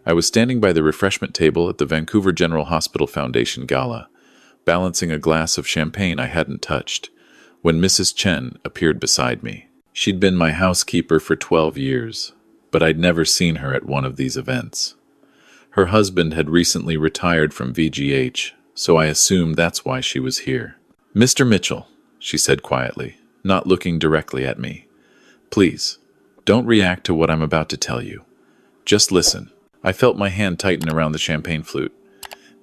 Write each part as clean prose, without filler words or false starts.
I was standing by the refreshment table at the Vancouver General Hospital Foundation Gala, balancing a glass of champagne I hadn't touched, when Mrs. Chen appeared beside me. She'd been my housekeeper for 12 years, but I'd never seen her at one of these events. Her husband had recently retired from VGH, so I assumed that's why she was here. "Mr. Mitchell," she said quietly, not looking directly at me, "please, don't react to what I'm about to tell you. Just listen." I felt my hand tighten around the champagne flute.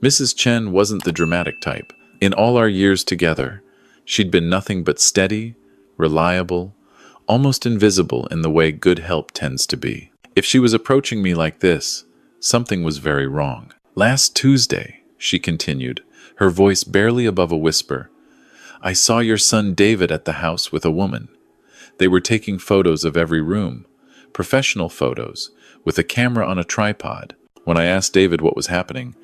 Mrs. Chen wasn't the dramatic type. In all our years together, she'd been nothing but steady, reliable, almost invisible in the way good help tends to be. If she was approaching me like this, something was very wrong. "Last Tuesday," she continued, her voice barely above a whisper, "I saw your son David at the house with a woman. They were taking photos of every room, professional photos, with a camera on a tripod. When I asked David what was happening,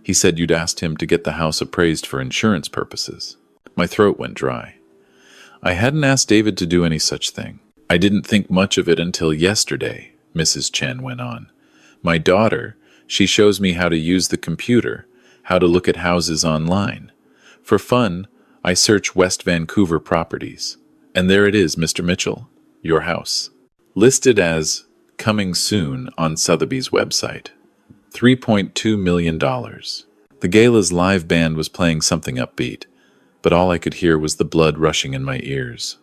he said you'd asked him to get the house appraised for insurance purposes." My throat went dry. I hadn't asked David to do any such thing. "I didn't think much of it until yesterday," Mrs. Chen went on. "My daughter, she shows me how to use the computer, how to look at houses online. For fun, I search West Vancouver properties. And there it is, Mr. Mitchell, your house. Listed as coming soon on Sotheby's website. $3.2 million. The gala's live band was playing something upbeat, but all I could hear was the blood rushing in my ears.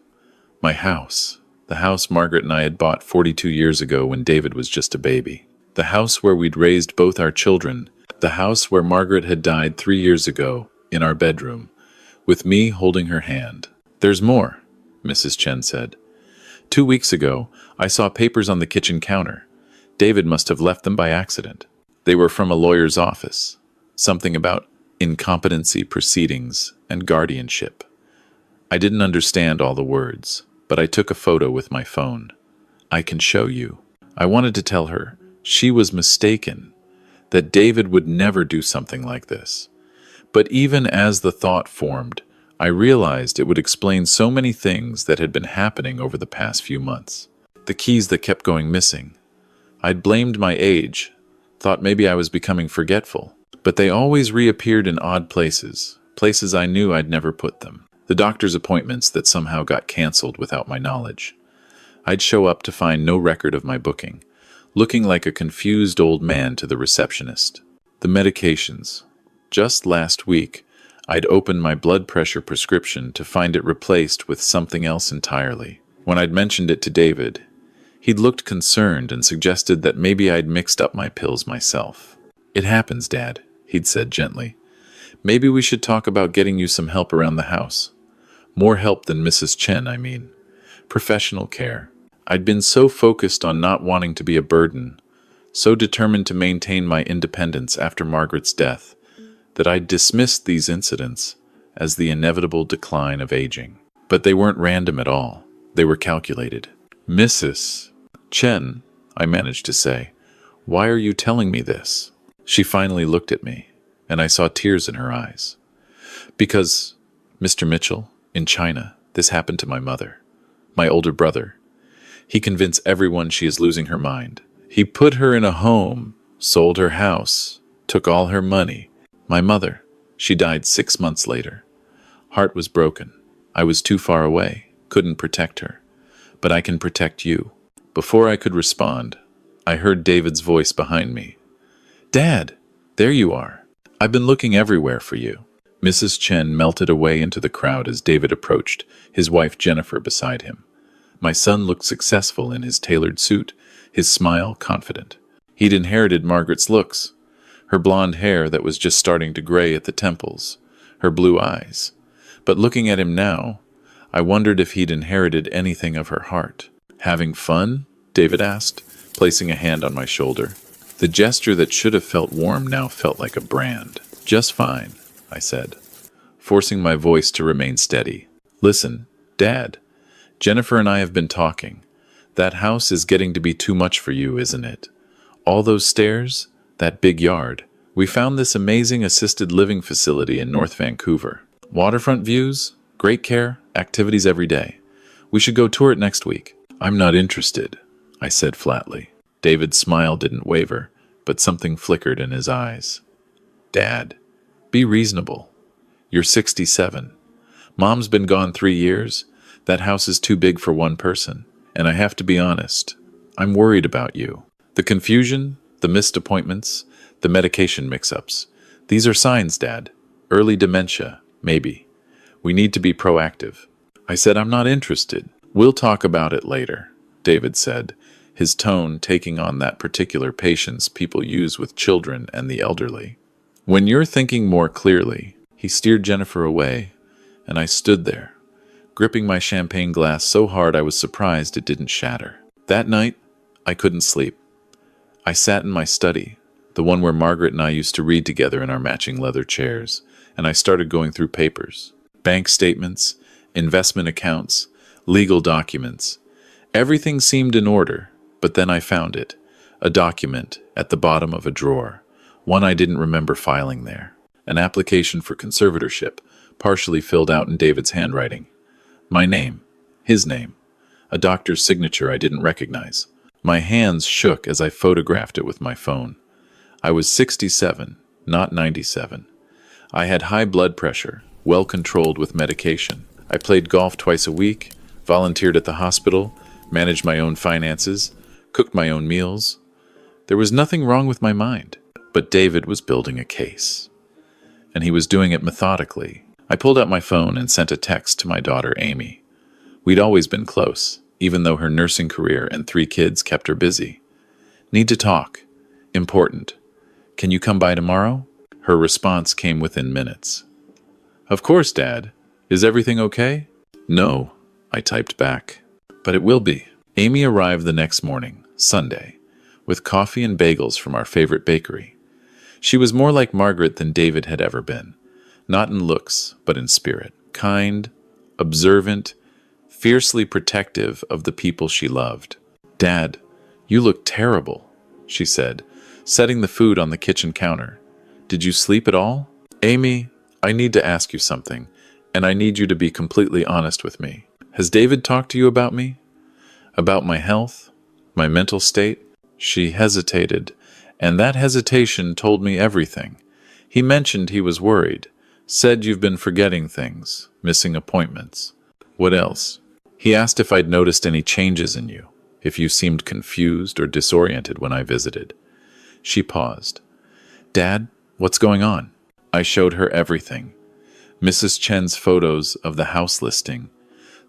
My house. The house Margaret and I had bought 42 years ago when David was just a baby. The house where we'd raised both our children. The house where Margaret had died 3 years ago, in our bedroom, with me holding her hand. "There's more," Mrs. Chen said. "2 weeks ago, I saw papers on the kitchen counter. David must have left them by accident. They were from a lawyer's office. Something about incompetency proceedings and guardianship. I didn't understand all the words, but I took a photo with my phone. I can show you." I wanted to tell her she was mistaken, that David would never do something like this. But even as the thought formed, I realized it would explain so many things that had been happening over the past few months. The keys that kept going missing. I'd blamed my age, thought maybe I was becoming forgetful, but they always reappeared in odd places, places I knew I'd never put them. The doctor's appointments that somehow got canceled without my knowledge. I'd show up to find no record of my booking, looking like a confused old man to the receptionist. The medications. Just last week, I'd opened my blood pressure prescription to find it replaced with something else entirely. When I'd mentioned it to David, he'd looked concerned and suggested that maybe I'd mixed up my pills myself. "It happens, Dad," he'd said gently. "Maybe we should talk about getting you some help around the house. More help than Mrs. Chen, I mean. Professional care." I'd been so focused on not wanting to be a burden, so determined to maintain my independence after Margaret's death, that I'd dismissed these incidents as the inevitable decline of aging. But they weren't random at all. They were calculated. "Mrs. Chen," I managed to say, "why are you telling me this?" She finally looked at me, and I saw tears in her eyes. "Because, Mr. Mitchell, in China, this happened to my mother, my older brother. He convinced everyone she is losing her mind. He put her in a home, sold her house, took all her money. My mother, she died 6 months later. Heart was broken. I was too far away, couldn't protect her. But I can protect you." Before I could respond, I heard David's voice behind me. "Dad, there you are. I've been looking everywhere for you." Mrs. Chen melted away into the crowd as David approached, his wife Jennifer beside him. My son looked successful in his tailored suit, his smile confident. He'd inherited Margaret's looks, her blonde hair that was just starting to gray at the temples, her blue eyes. But looking at him now, I wondered if he'd inherited anything of her heart. "Having fun?" David asked, placing a hand on my shoulder. The gesture that should have felt warm now felt like a brand. "Just fine," I said, forcing my voice to remain steady. "Listen, Dad, Jennifer and I have been talking. That house is getting to be too much for you, isn't it? All those stairs, that big yard. We found this amazing assisted living facility in North Vancouver. Waterfront views, great care, activities every day. We should go tour it next week." "I'm not interested," I said flatly. David's smile didn't waver, but something flickered in his eyes. Dad, be reasonable. You're 67. Mom's been gone 3 years. That house is too big for one person. And I have to be honest, I'm worried about you. The confusion, the missed appointments, the medication mix-ups. These are signs, Dad. Early dementia, maybe. We need to be proactive. I said I'm not interested. We'll talk about it later, David said, his tone taking on that particular patience people use with children and the elderly. When you're thinking more clearly, he steered Jennifer away, and I stood there, gripping my champagne glass so hard I was surprised it didn't shatter. That night, I couldn't sleep. I sat in my study, the one where Margaret and I used to read together in our matching leather chairs, and I started going through papers, bank statements, investment accounts, legal documents. Everything seemed in order, but then I found it, a document at the bottom of a drawer, one I didn't remember filing there, an application for conservatorship, partially filled out in David's handwriting. My name, his name, a doctor's signature I didn't recognize. My hands shook as I photographed it with my phone. I was 67, not 97. I had high blood pressure, well controlled with medication. I played golf twice a week, volunteered at the hospital, managed my own finances, cooked my own meals. There was nothing wrong with my mind, but David was building a case. And he was doing it methodically. I pulled out my phone and sent a text to my daughter, Amy. We'd always been close, even though her nursing career and 3 kids kept her busy. Need to talk. Important. Can you come by tomorrow? Her response came within minutes. Of course, Dad. Is everything okay? No, I typed back. But it will be. Amy arrived the next morning, Sunday, with coffee and bagels from our favorite bakery. She was more like Margaret than David had ever been. Not in looks, but in spirit. Kind, observant, fiercely protective of the people she loved. Dad, you look terrible, she said, setting the food on the kitchen counter. Did you sleep at all? Amy, I need to ask you something, and I need you to be completely honest with me. Has David talked to you about me? About my health? My mental state? She hesitated, and that hesitation told me everything. He mentioned he was worried. Said you've been forgetting things, missing appointments. What else? He asked if I'd noticed any changes in you, if you seemed confused or disoriented when I visited. She paused. Dad, what's going on? I showed her everything. Mrs. Chen's photos of the house listing,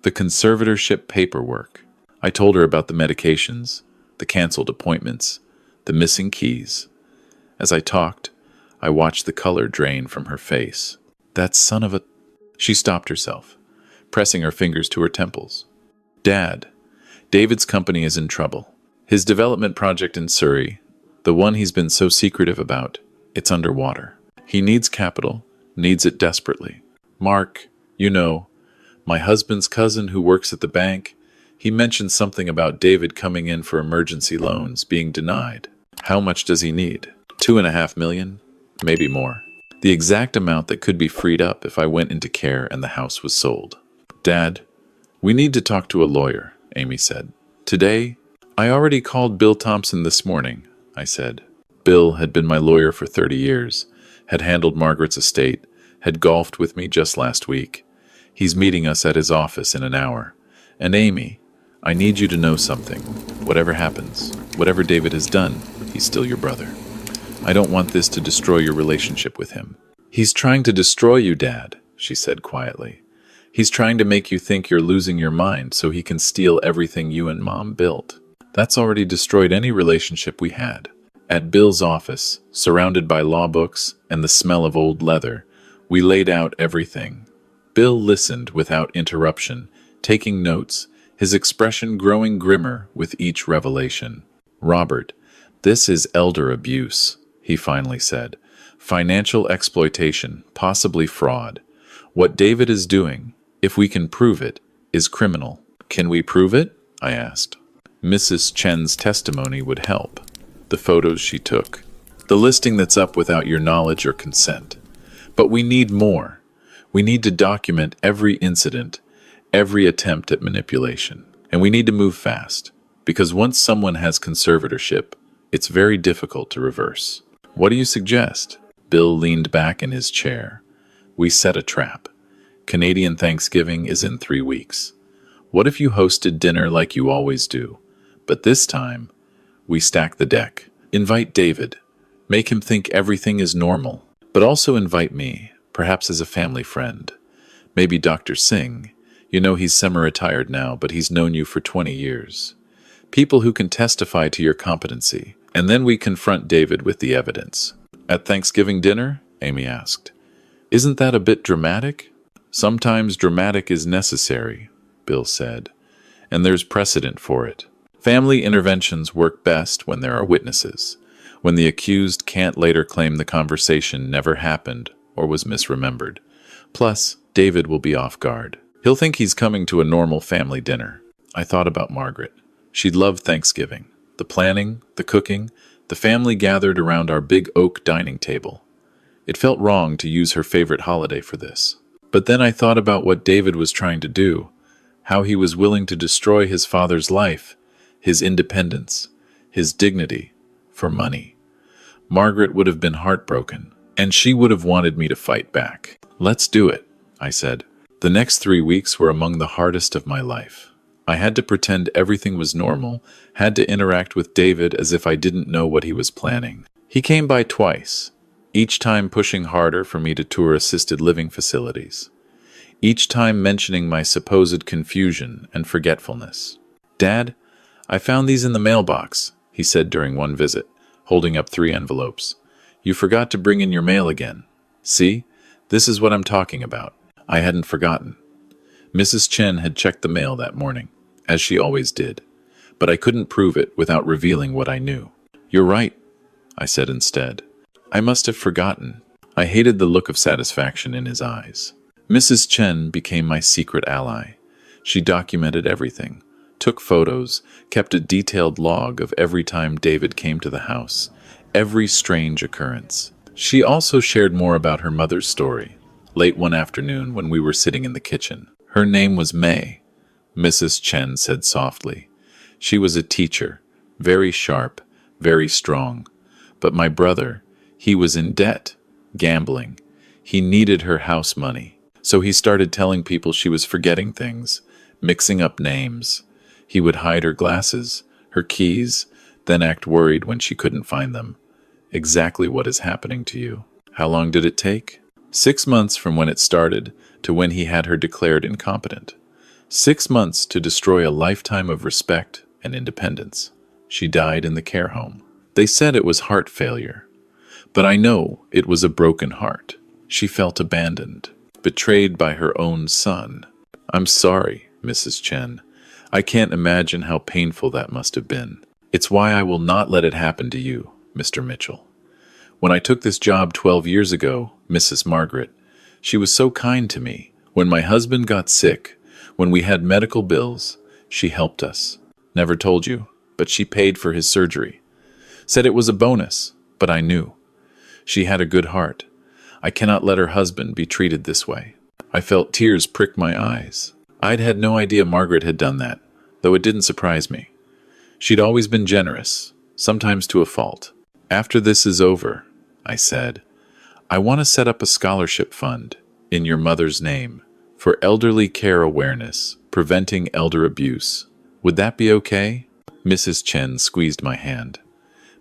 the conservatorship paperwork. I told her about the medications, the canceled appointments, the missing keys. As I talked, I watched the color drain from her face. That son of a... She stopped herself, pressing her fingers to her temples. Dad, David's company is in trouble. His development project in Surrey, the one he's been so secretive about, it's underwater. He needs capital, needs it desperately. Mark, you know, my husband's cousin who works at the bank, he mentioned something about David coming in for emergency loans being denied. How much does he need? $2.5 million? Maybe more. The exact amount that could be freed up if I went into care and the house was sold. Dad, we need to talk to a lawyer, Amy said. Today? I already called Bill Thompson this morning, I said. Bill had been my lawyer for 30 years, had handled Margaret's estate, had golfed with me just last week. He's meeting us at his office in an hour. And Amy, I need you to know something. Whatever happens, whatever David has done, he's still your brother. I don't want this to destroy your relationship with him. He's trying to destroy you, Dad, she said quietly. He's trying to make you think you're losing your mind so he can steal everything you and Mom built. That's already destroyed any relationship we had. At Bill's office, surrounded by law books and the smell of old leather, we laid out everything. Bill listened without interruption, taking notes, his expression growing grimmer with each revelation. Robert, this is elder abuse, he finally said. Financial exploitation, possibly fraud. What David is doing, if we can prove it, is criminal. Can we prove it? I asked. Mrs. Chen's testimony would help. The photos she took. The listing that's up without your knowledge or consent. But we need more. We need to document every incident, every attempt at manipulation. And we need to move fast. Because once someone has conservatorship, It's very difficult to reverse. What do you suggest? Bill leaned back in his chair. We set a trap. Canadian Thanksgiving is in 3 weeks. What if you hosted dinner like you always do? But this time, we stack the deck. Invite David. Make him think everything is normal. But also invite me, perhaps as a family friend. Maybe Dr. Singh. You know he's semi-retired now, but he's known you for 20 years. People who can testify to your competency. And then we confront David with the evidence. At Thanksgiving dinner? Amy asked. Isn't that a bit dramatic? Sometimes dramatic is necessary, Bill said, and there's precedent for it. Family interventions work best when there are witnesses, when the accused can't later claim the conversation never happened or was misremembered. Plus, David will be off guard. He'll think he's coming to a normal family dinner. I thought about Margaret. She'd love Thanksgiving. The planning, the cooking, the family gathered around our big oak dining table. It felt wrong to use her favorite holiday for this. But then I thought about what David was trying to do, how he was willing to destroy his father's life, his independence, his dignity, for money. Margaret would have been heartbroken, and she would have wanted me to fight back. Let's do it, I said. The next 3 weeks were among the hardest of my life. I had to pretend everything was normal, had to interact with David as if I didn't know what he was planning. He came by twice, each time pushing harder for me to tour assisted living facilities, each time mentioning my supposed confusion and forgetfulness. Dad, I found these in the mailbox, he said during one visit, holding up 3 envelopes. You forgot to bring in your mail again. See, this is what I'm talking about. I hadn't forgotten. Mrs. Chen had checked the mail that morning, as she always did, but I couldn't prove it without revealing what I knew. You're right, I said instead. I must have forgotten. I hated the look of satisfaction in his eyes. Mrs. Chen became my secret ally. She documented everything, took photos, kept a detailed log of every time David came to the house, every strange occurrence. She also shared more about her mother's story. Late one afternoon when we were sitting in the kitchen. Her name was May, Mrs. Chen said softly. She was a teacher, very sharp, very strong. But my brother, he was in debt, gambling. He needed her house money. So he started telling people she was forgetting things, mixing up names. He would hide her glasses, her keys, then act worried when she couldn't find them. Exactly what is happening to you. How long did it take? 6 months from when it started to when he had her declared incompetent. 6 months to destroy a lifetime of respect and independence. She died in the care home. They said it was heart failure. But I know it was a broken heart. She felt abandoned, betrayed by her own son. I'm sorry, Mrs. Chen. I can't imagine how painful that must have been. It's why I will not let it happen to you, Mr. Mitchell. When I took this job 12 years ago, Mrs. Margaret, she was so kind to me. When my husband got sick, when we had medical bills, she helped us. Never told you, but she paid for his surgery. Said it was a bonus, but I knew. She had a good heart. I cannot let her husband be treated this way. I felt tears prick my eyes. I'd had no idea Margaret had done that, though it didn't surprise me. She'd always been generous, sometimes to a fault. After this is over, I said, I want to set up a scholarship fund in your mother's name for elderly care awareness, preventing elder abuse. Would that be okay? Mrs. Chen squeezed my hand.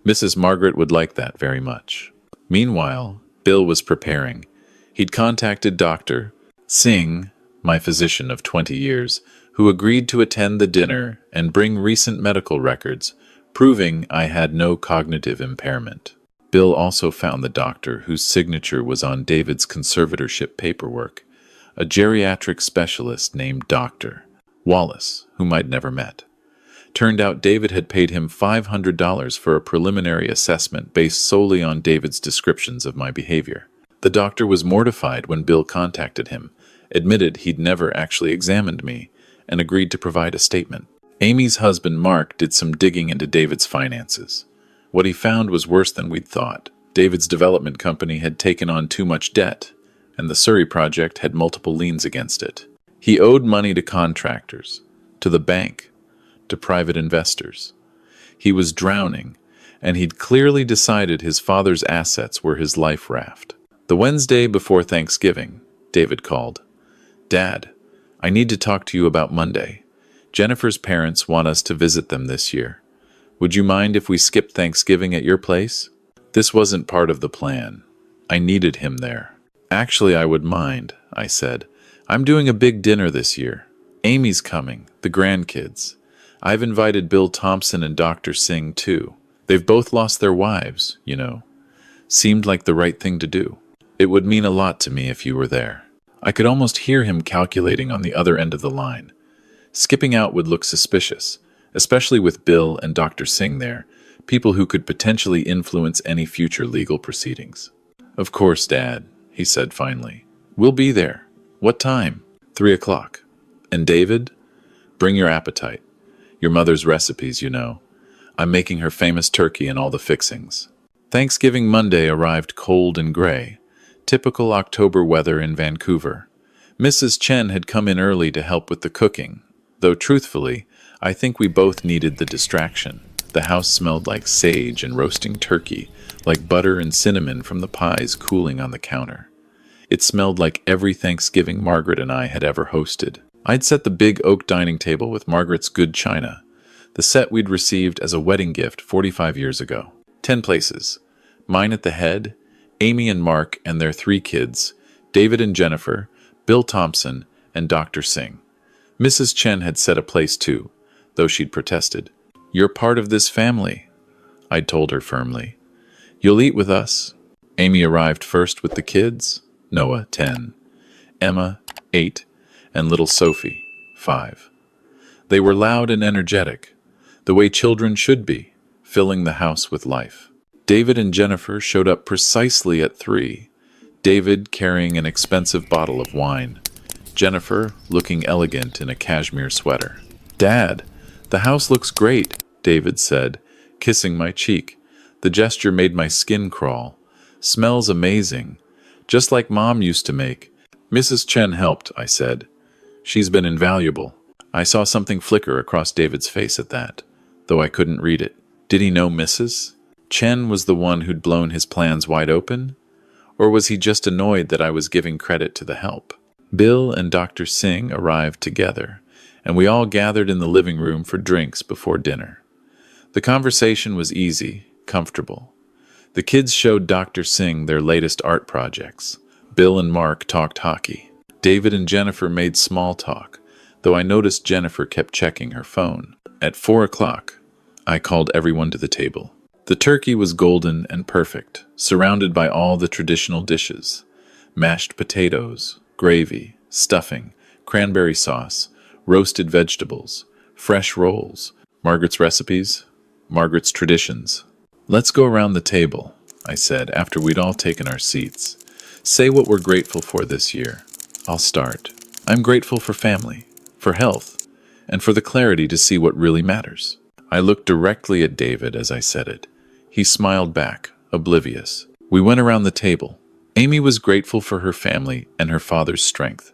Mrs. Margaret would like that very much. Meanwhile, Bill was preparing. He'd contacted Dr. Singh, my physician of 20 years, who agreed to attend the dinner and bring recent medical records, proving I had no cognitive impairment. Bill also found the doctor whose signature was on David's conservatorship paperwork, a geriatric specialist named Dr. Wallace, whom I'd never met. Turned out David had paid him $500 for a preliminary assessment based solely on David's descriptions of my behavior. The doctor was mortified when Bill contacted him, admitted he'd never actually examined me, and agreed to provide a statement. Amy's husband, Mark, did some digging into David's finances. What he found was worse than we'd thought. David's development company had taken on too much debt, and the Surrey project had multiple liens against it. He owed money to contractors, to the bank, to private investors. He was drowning, and he'd clearly decided his father's assets were his life raft. The Wednesday before Thanksgiving, David called. "Dad, I need to talk to you about Monday. Jennifer's parents want us to visit them this year. Would you mind if we skipped Thanksgiving at your place?" This wasn't part of the plan. I needed him there. "Actually, I would mind," I said. "I'm doing a big dinner this year. Amy's coming, the grandkids. I've invited Bill Thompson and Dr. Singh too. They've both lost their wives, you know. Seemed like the right thing to do. It would mean a lot to me if you were there." I could almost hear him calculating on the other end of the line. Skipping out would look suspicious, especially with Bill and Dr. Singh there, people who could potentially influence any future legal proceedings. "Of course, Dad," he said finally. "We'll be there. What time?" 3 o'clock. "And David? Bring your appetite. Your mother's recipes, you know. I'm making her famous turkey and all the fixings." Thanksgiving Monday arrived cold and gray. Typical October weather in Vancouver. Mrs. Chen had come in early to help with the cooking, though truthfully, I think we both needed the distraction. The house smelled like sage and roasting turkey, like butter and cinnamon from the pies cooling on the counter. It smelled like every Thanksgiving Margaret and I had ever hosted. I'd set the big oak dining table with Margaret's good china, the set we'd received as a wedding gift 45 years ago. 10 places. Mine at the head, Amy and Mark and their 3 kids, David and Jennifer, Bill Thompson, and Dr. Singh. Mrs. Chen had set a place too, though she'd protested. "You're part of this family," I'd told her firmly. "You'll eat with us." Amy arrived first with the kids, Noah, 10, Emma, 8, and little Sophie, 5. They were loud and energetic, the way children should be, filling the house with life. David and Jennifer showed up precisely at 3, David carrying an expensive bottle of wine, Jennifer looking elegant in a cashmere sweater. "Dad, the house looks great," David said, kissing my cheek. The gesture made my skin crawl. "Smells amazing, just like Mom used to make." "Mrs. Chen helped," I said. "She's been invaluable." I saw something flicker across David's face at that, though I couldn't read it. Did he know Mrs. Chen was the one who'd blown his plans wide open? Or was he just annoyed that I was giving credit to the help? Bill and Dr. Singh arrived together, and we all gathered in the living room for drinks before dinner. The conversation was easy, comfortable. The kids showed Dr. Singh their latest art projects. Bill and Mark talked hockey. David and Jennifer made small talk, though I noticed Jennifer kept checking her phone. At 4 o'clock, I called everyone to the table. The turkey was golden and perfect, surrounded by all the traditional dishes. Mashed potatoes, gravy, stuffing, cranberry sauce, roasted vegetables, fresh rolls, Margaret's recipes, Margaret's traditions. "Let's go around the table," I said after we'd all taken our seats. "Say what we're grateful for this year." I'll start. "I'm grateful for family, for health, and for the clarity to see what really matters." I looked directly at David as I said it. He smiled back, oblivious. We went around the table. Amy was grateful for her family and her father's strength.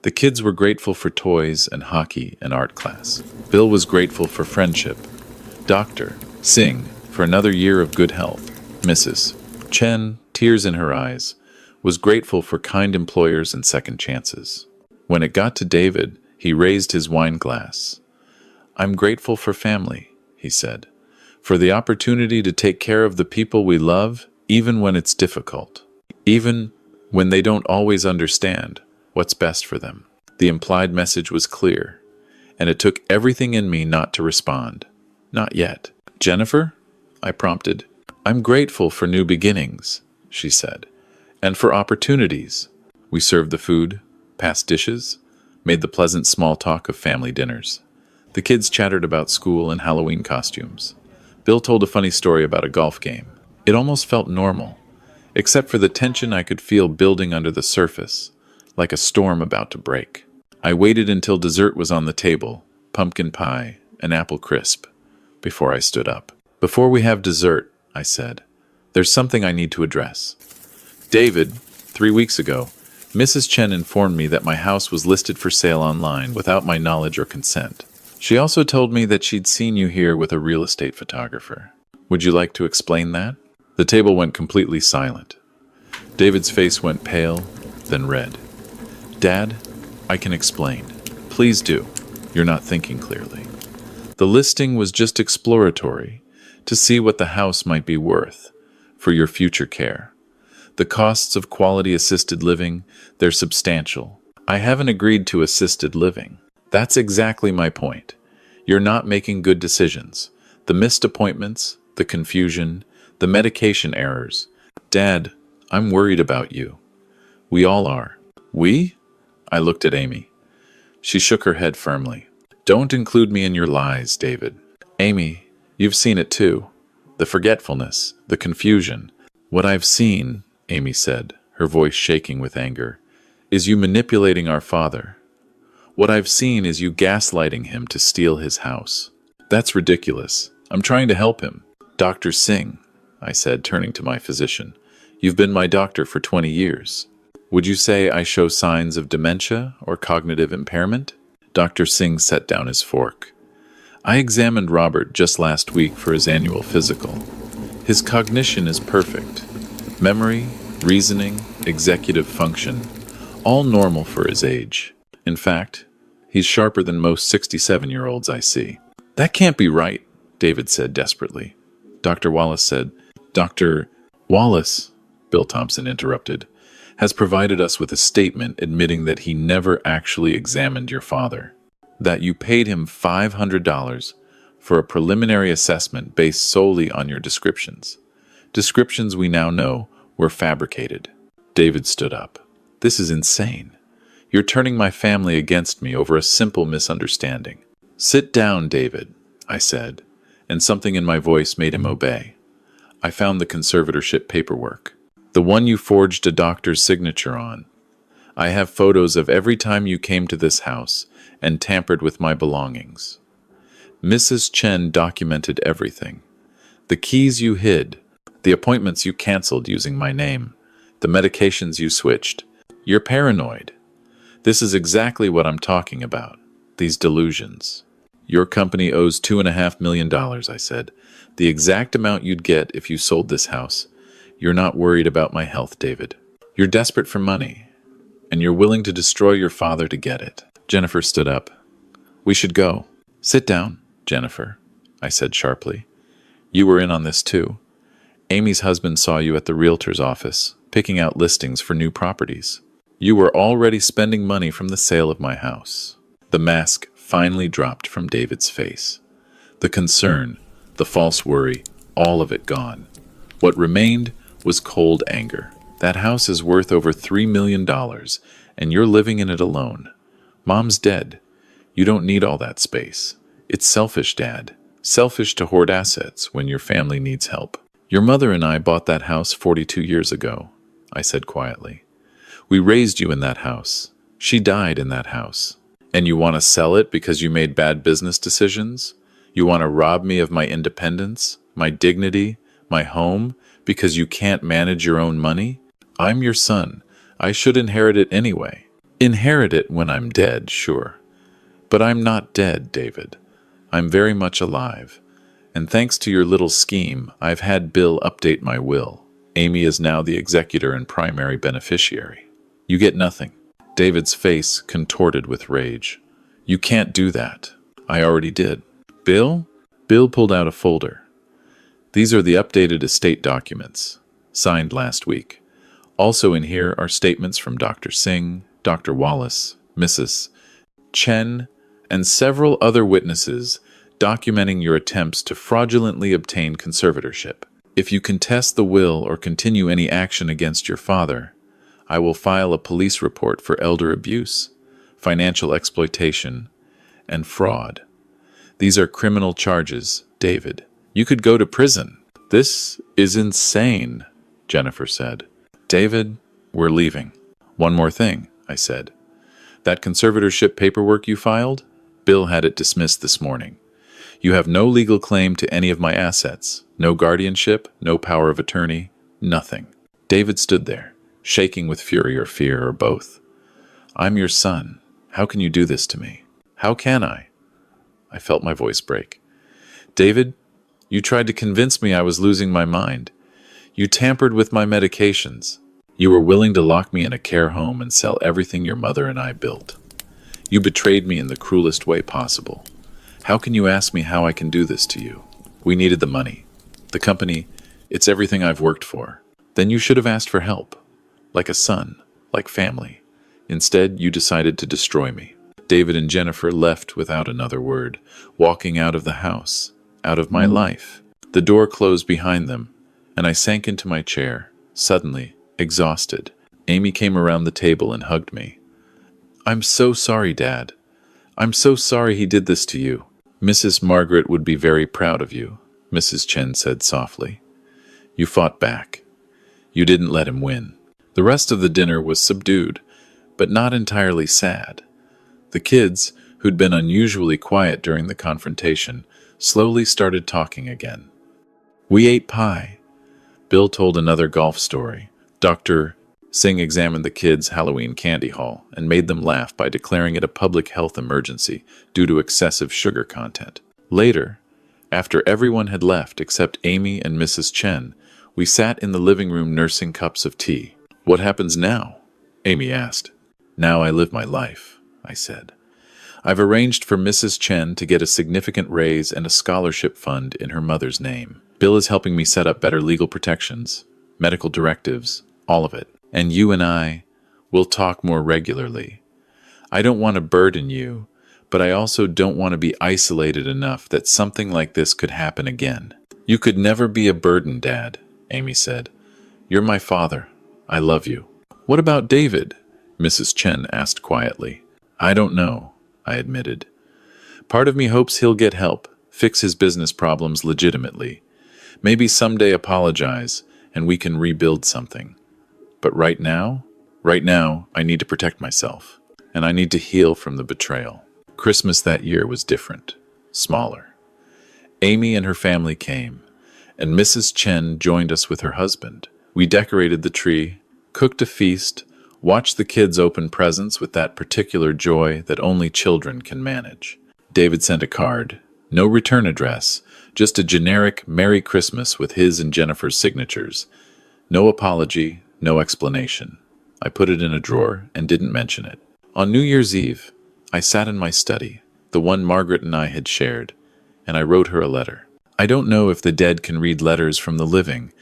The kids were grateful for toys and hockey and art class. Bill was grateful for friendship. Dr. Singh for another year of good health. Mrs. Chen, tears in her eyes, was grateful for kind employers and second chances. When it got to David, he raised his wine glass. "I'm grateful for family," he said, "for the opportunity to take care of the people we love, even when it's difficult, even when they don't always understand what's best for them." The implied message was clear, and it took everything in me not to respond. "Not yet." "Jennifer?" I prompted. "I'm grateful for new beginnings," she said, "and for opportunities." We served the food, passed dishes, made the pleasant small talk of family dinners. The kids chattered about school and Halloween costumes. Bill told a funny story about a golf game. It almost felt normal, except for the tension I could feel building under the surface, like a storm about to break. I waited until dessert was on the table, pumpkin pie, and apple crisp, before I stood up. "Before we have dessert," I said, "there's something I need to address. David, 3 weeks ago, Mrs. Chen informed me that my house was listed for sale online without my knowledge or consent. She also told me that she'd seen you here with a real estate photographer." Would you like to explain that? The table went completely silent. David's face went pale, then red. Dad, I can explain. Please do. You're not thinking clearly. The listing was just exploratory, to see what the house might be worth for your future care. The costs of quality assisted living, they're substantial. I haven't agreed to assisted living. That's exactly my point. You're not making good decisions. The missed appointments, the confusion, the medication errors. Dad, I'm worried about you. We all are. We? I looked at Amy. She shook her head firmly. Don't include me in your lies, David. Amy, you've seen it too. The forgetfulness, the confusion. What I've seen, Amy said, her voice shaking with anger, is you manipulating our father. What I've seen is you gaslighting him to steal his house. That's ridiculous. I'm trying to help him. Dr. Singh, I said, turning to my physician. You've been my doctor for 20 years. Would you say I show signs of dementia or cognitive impairment? Dr. Singh set down his fork. I examined Robert just last week for his annual physical. His cognition is perfect. Memory, reasoning, executive function, all normal for his age. In fact, he's sharper than most 67-year-olds I see. That can't be right, David said desperately. Dr. Wallace said, Dr. Wallace, Bill Thompson interrupted, has provided us with a statement admitting that he never actually examined your father, that you paid him $500 for a preliminary assessment based solely on your descriptions. Descriptions we now know were fabricated. David stood up. This is insane. You're turning my family against me over a simple misunderstanding. Sit down, David, I said, and something in my voice made him obey. I found the conservatorship paperwork. The one you forged a doctor's signature on. I have photos of every time you came to this house and tampered with my belongings. Mrs. Chen documented everything. The keys you hid, the appointments you canceled using my name, the medications you switched. You're paranoid. This is exactly what I'm talking about, these delusions. Your company owes $2.5 million, I said, the exact amount you'd get if you sold this house. You're not worried about my health, David. You're desperate for money, and you're willing to destroy your father to get it. Jennifer stood up. We should go. Sit down, Jennifer, I said sharply. You were in on this too. Amy's husband saw you at the Realtor's office, picking out listings for new properties. You were already spending money from the sale of my house. The mask finally dropped from David's face. The concern, the false worry, all of it gone. What remained was cold anger. That house is worth over $3 million, and you're living in it alone. Mom's dead. You don't need all that space. It's selfish, Dad. Selfish to hoard assets when your family needs help. Your mother and I bought that house 42 years ago, I said quietly. We raised you in that house. She died in that house. And you want to sell it because you made bad business decisions? You want to rob me of my independence, my dignity, my home, because you can't manage your own money? I'm your son. I should inherit it anyway. Inherit it when I'm dead, sure. But I'm not dead, David. I'm very much alive. And thanks to your little scheme, I've had Bill update my will. Amy is now the executor and primary beneficiary. You get nothing. David's face contorted with rage. You can't do that. I already did. Bill? Bill pulled out a folder. These are the updated estate documents, signed last week. Also in here are statements from Dr. Singh, Dr. Wallace, Mrs. Chen, and several other witnesses documenting your attempts to fraudulently obtain conservatorship. If you contest the will or continue any action against your father, I will file a police report for elder abuse, financial exploitation, and fraud. These are criminal charges, David. You could go to prison. This is insane, Jennifer said. David, we're leaving. One more thing, I said. That conservatorship paperwork you filed? Bill had it dismissed this morning. You have no legal claim to any of my assets. No guardianship, no power of attorney, nothing. David stood there, shaking with fury or fear or both. I'm your son. How can you do this to me? How can I? I felt my voice break. David, You tried to convince me I was losing my mind. You tampered with my medications. You were willing to lock me in a care home and sell everything your mother and I built. You betrayed me in the cruelest way possible. How can you ask me how I can do this to you? We needed the money. The company, it's everything I've worked for. Then you should have asked for help. Like a son, like family. Instead, you decided to destroy me. David and Jennifer left without another word, walking out of the house, out of my life. The door closed behind them, and I sank into my chair, suddenly, exhausted. Amy came around the table and hugged me. I'm so sorry, Dad. I'm so sorry he did this to you. Mrs. Margaret would be very proud of you, Mrs. Chen said softly. You fought back. You didn't let him win. The rest of the dinner was subdued, but not entirely sad. The kids, who'd been unusually quiet during the confrontation, slowly started talking again. We ate pie. Bill told another golf story. Dr. Singh examined the kids' Halloween candy haul and made them laugh by declaring it a public health emergency due to excessive sugar content. Later, after everyone had left except Amy and Mrs. Chen, we sat in the living room nursing cups of tea. What happens now? Amy asked. Now I live my life, I said. I've arranged for Mrs. Chen to get a significant raise and a scholarship fund in her mother's name. Bill is helping me set up better legal protections, medical directives, all of it. And you and I will talk more regularly. I don't want to burden you, but I also don't want to be isolated enough that something like this could happen again. You could never be a burden, Dad, Amy said. You're my father. I love you. What about David? Mrs. Chen asked quietly. I don't know, I admitted. Part of me hopes he'll get help, fix his business problems legitimately. Maybe someday apologize, and we can rebuild something. But right now, I need to protect myself, and I need to heal from the betrayal. Christmas that year was different, smaller. Amy and her family came, and Mrs. Chen joined us with her husband. We decorated the tree, cooked a feast, watched the kids open presents with that particular joy that only children can manage. David sent a card, no return address, just a generic Merry Christmas with his and Jennifer's signatures. No apology, no explanation. I put it in a drawer and didn't mention it. On New Year's Eve, I sat in my study, the one Margaret and I had shared, and I wrote her a letter. I don't know if the dead can read letters from the living,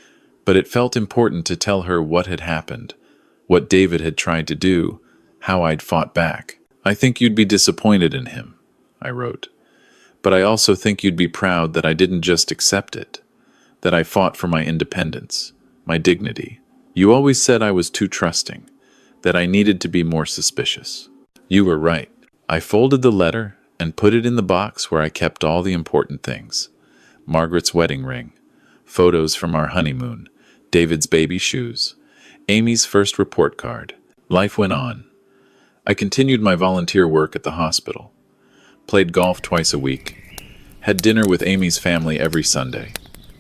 but it felt important to tell her what had happened, what David had tried to do, how I'd fought back. I think you'd be disappointed in him, I wrote. But I also think you'd be proud that I didn't just accept it, that I fought for my independence, my dignity. You always said I was too trusting, that I needed to be more suspicious. You were right. I folded the letter and put it in the box where I kept all the important things. Margaret's wedding ring, photos from our honeymoon, David's baby shoes, Amy's first report card. Life went on. I continued my volunteer work at the hospital, played golf twice a week, had dinner with Amy's family every Sunday.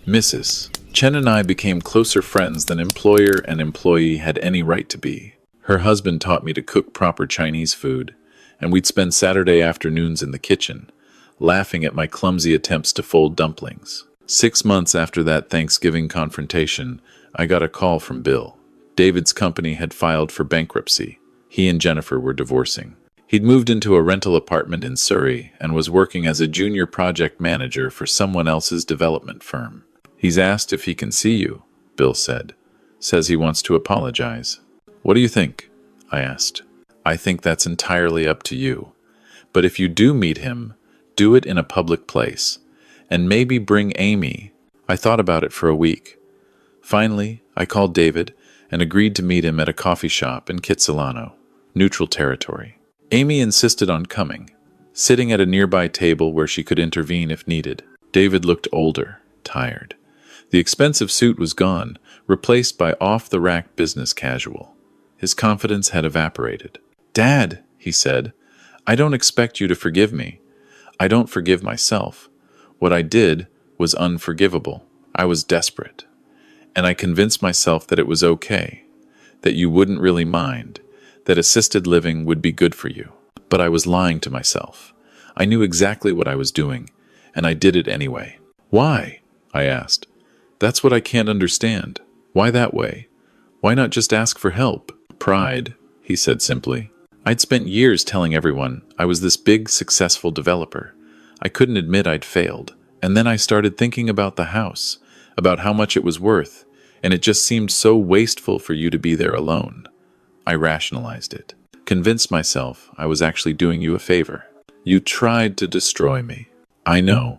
Mrs. Chen and I became closer friends than employer and employee had any right to be. Her husband taught me to cook proper Chinese food, and we'd spend Saturday afternoons in the kitchen, laughing at my clumsy attempts to fold dumplings. 6 months after that Thanksgiving confrontation, I got a call from Bill. David's company had filed for bankruptcy. He and Jennifer were divorcing. He'd moved into a rental apartment in Surrey and was working as a junior project manager for someone else's development firm. He's asked if he can see you, Bill said. Says he wants to apologize. What do you think? I asked. I think that's entirely up to you. But if you do meet him, do it in a public place. And maybe bring Amy. I thought about it for a week. Finally, I called David and agreed to meet him at a coffee shop in Kitsilano, neutral territory. Amy insisted on coming, sitting at a nearby table where she could intervene if needed. David looked older, tired. The expensive suit was gone, replaced by off-the-rack business casual. His confidence had evaporated. Dad, he said, I don't expect you to forgive me. I don't forgive myself. What I did was unforgivable. I was desperate. And I convinced myself that it was okay, that you wouldn't really mind, that assisted living would be good for you. But I was lying to myself. I knew exactly what I was doing, and I did it anyway. Why? I asked. That's what I can't understand. Why that way? Why not just ask for help? Pride, he said simply. I'd spent years telling everyone I was this big, successful developer. I couldn't admit I'd failed. And then I started thinking about the house, about how much it was worth, and it just seemed so wasteful for you to be there alone. I rationalized it, convinced myself I was actually doing you a favor. You tried to destroy me. I know.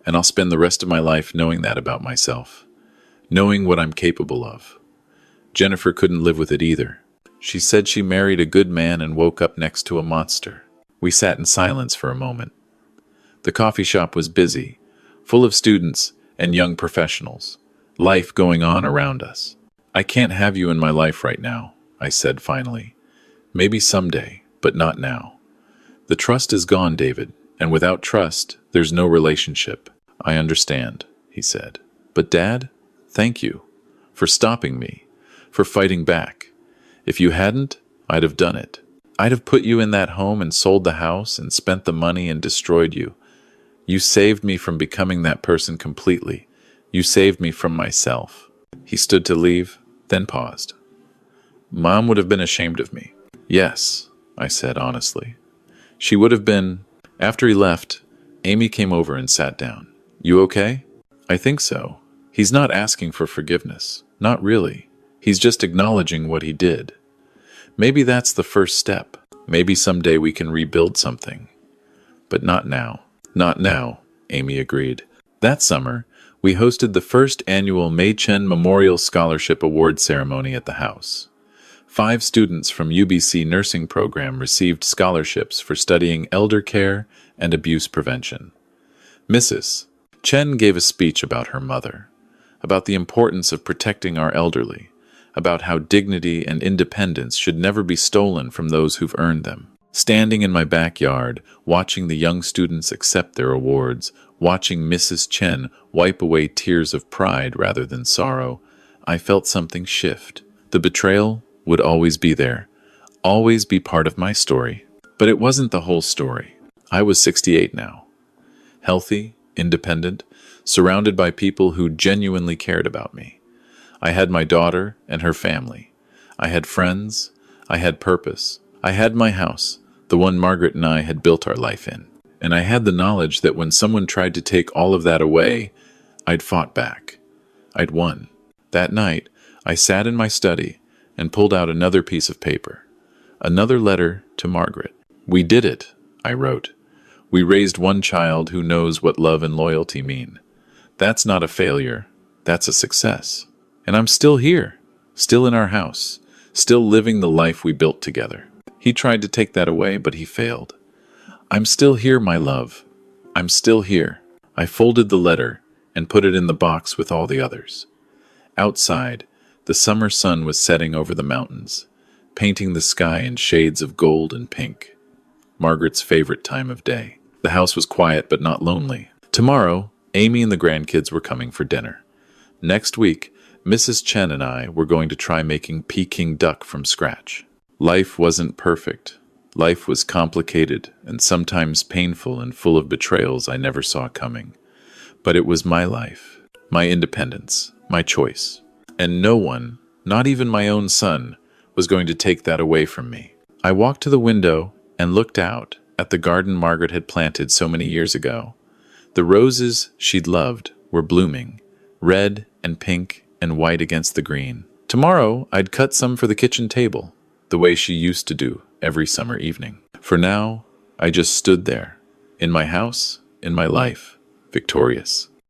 And I'll spend the rest of my life knowing that about myself, knowing what I'm capable of. Jennifer couldn't live with it either. She said she married a good man and woke up next to a monster. We sat in silence for a moment. The coffee shop was busy, full of students and young professionals, life going on around us. I can't have you in my life right now, I said finally. Maybe someday, but not now. The trust is gone, David, and without trust, there's no relationship. I understand, he said. But Dad, thank you for stopping me, for fighting back. If you hadn't, I'd have done it. I'd have put you in that home and sold the house and spent the money and destroyed you. You saved me from becoming that person completely. You saved me from myself. He stood to leave, then paused. Mom would have been ashamed of me. Yes, I said honestly. She would have been. After he left, Amy came over and sat down. You okay? I think so. He's not asking for forgiveness. Not really. He's just acknowledging what he did. Maybe that's the first step. Maybe someday we can rebuild something. But not now. Not now, Amy agreed. That summer, we hosted the first annual Mei Chen Memorial Scholarship Award ceremony at the house. 5 students from UBC nursing program received scholarships for studying elder care and abuse prevention. Mrs. Chen gave a speech about her mother, about the importance of protecting our elderly, about how dignity and independence should never be stolen from those who've earned them. Standing in my backyard, watching the young students accept their awards, watching Mrs. Chen wipe away tears of pride rather than sorrow, I felt something shift. The betrayal would always be there, always be part of my story. But it wasn't the whole story. I was 68 now, healthy, independent, surrounded by people who genuinely cared about me. I had my daughter and her family. I had friends. I had purpose. I had my house, the one Margaret and I had built our life in. And I had the knowledge that when someone tried to take all of that away, I'd fought back. I'd won. That night, I sat in my study and pulled out another piece of paper, another letter to Margaret. We did it, I wrote. We raised one child who knows what love and loyalty mean. That's not a failure. That's a success. And I'm still here, still in our house, still living the life we built together. He tried to take that away, but he failed. I'm still here, my love. I'm still here. I folded the letter and put it in the box with all the others. Outside, the summer sun was setting over the mountains, painting the sky in shades of gold and pink. Margaret's favorite time of day. The house was quiet but not lonely. Tomorrow, Amy and the grandkids were coming for dinner. Next week, Mrs. Chen and I were going to try making Peking duck from scratch. Life wasn't perfect. Life was complicated and sometimes painful and full of betrayals I never saw coming. But it was my life, my independence, my choice. And no one, not even my own son, was going to take that away from me. I walked to the window and looked out at the garden Margaret had planted so many years ago. The roses she'd loved were blooming, red and pink and white against the green. Tomorrow, I'd cut some for the kitchen table, the way she used to do every summer evening. For now, I just stood there, in my house, in my life, victorious.